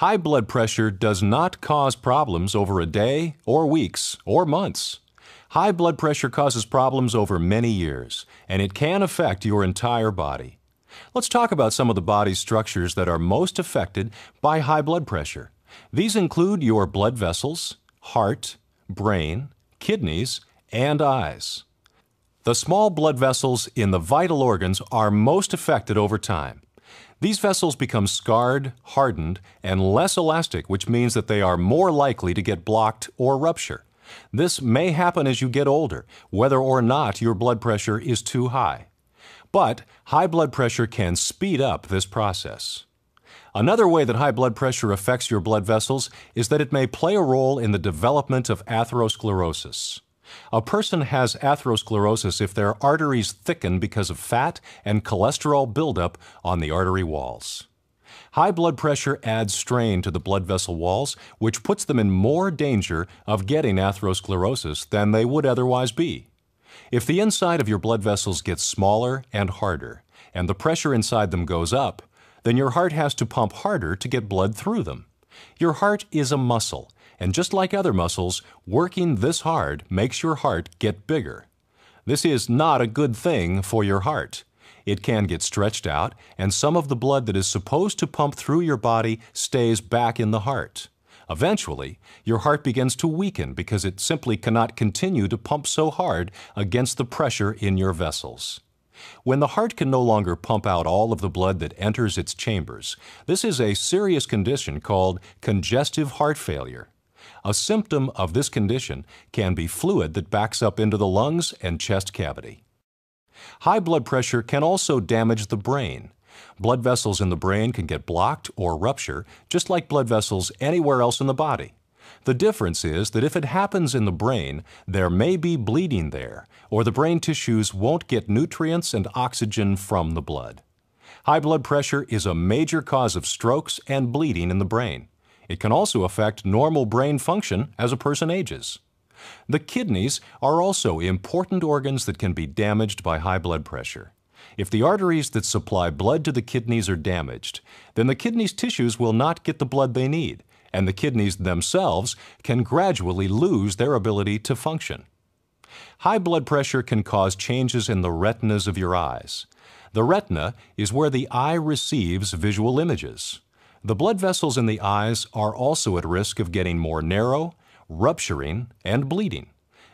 High blood pressure does not cause problems over a day or weeks or months. High blood pressure causes problems over many years, and it can affect your entire body. Let's talk about some of the body's structures that are most affected by high blood pressure. These include your blood vessels, heart, brain, kidneys, and eyes. The small blood vessels in the vital organs are most affected over time. These vessels become scarred, hardened, and less elastic, which means that they are more likely to get blocked or rupture. This may happen as you get older, whether or not your blood pressure is too high. But high blood pressure can speed up this process. Another way that high blood pressure affects your blood vessels is that it may play a role in the development of atherosclerosis. A person has atherosclerosis if their arteries thicken because of fat and cholesterol buildup on the artery walls. High blood pressure adds strain to the blood vessel walls, which puts them in more danger of getting atherosclerosis than they would otherwise be. If the inside of your blood vessels gets smaller and harder, and the pressure inside them goes up, then your heart has to pump harder to get blood through them. Your heart is a muscle, and just like other muscles, working this hard makes your heart get bigger. This is not a good thing for your heart. It can get stretched out, and some of the blood that is supposed to pump through your body stays back in the heart. Eventually, your heart begins to weaken because it simply cannot continue to pump so hard against the pressure in your vessels. When the heart can no longer pump out all of the blood that enters its chambers, this is a serious condition called congestive heart failure. A symptom of this condition can be fluid that backs up into the lungs and chest cavity. High blood pressure can also damage the brain. Blood vessels in the brain can get blocked or rupture, just like blood vessels anywhere else in the body. The difference is that if it happens in the brain, there may be bleeding there, or the brain tissues won't get nutrients and oxygen from the blood. High blood pressure is a major cause of strokes and bleeding in the brain. It can also affect normal brain function as a person ages. The kidneys are also important organs that can be damaged by high blood pressure. If the arteries that supply blood to the kidneys are damaged, then the kidneys' tissues will not get the blood they need, and the kidneys themselves can gradually lose their ability to function. High blood pressure can cause changes in the retinas of your eyes. The retina is where the eye receives visual images. The blood vessels in the eyes are also at risk of getting more narrow, rupturing, and bleeding.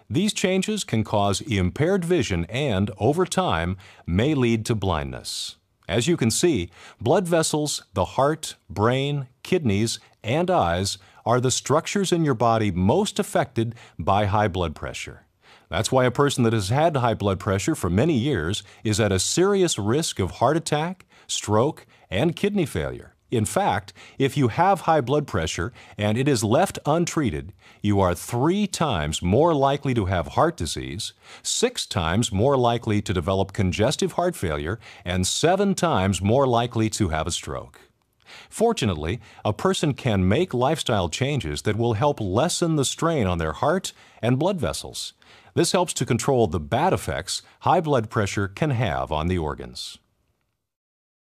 These changes can cause impaired vision and, over time, may lead to blindness. As you can see, blood vessels, the heart, brain, kidneys, and eyes are the structures in your body most affected by high blood pressure. That's why a person that has had high blood pressure for many years is at a serious risk of heart attack, stroke, and kidney failure. In fact, if you have high blood pressure and it is left untreated, you are 3 times more likely to have heart disease, 6 times more likely to develop congestive heart failure, and 7 times more likely to have a stroke. Fortunately, a person can make lifestyle changes that will help lessen the strain on their heart and blood vessels. This helps to control the bad effects high blood pressure can have on the organs.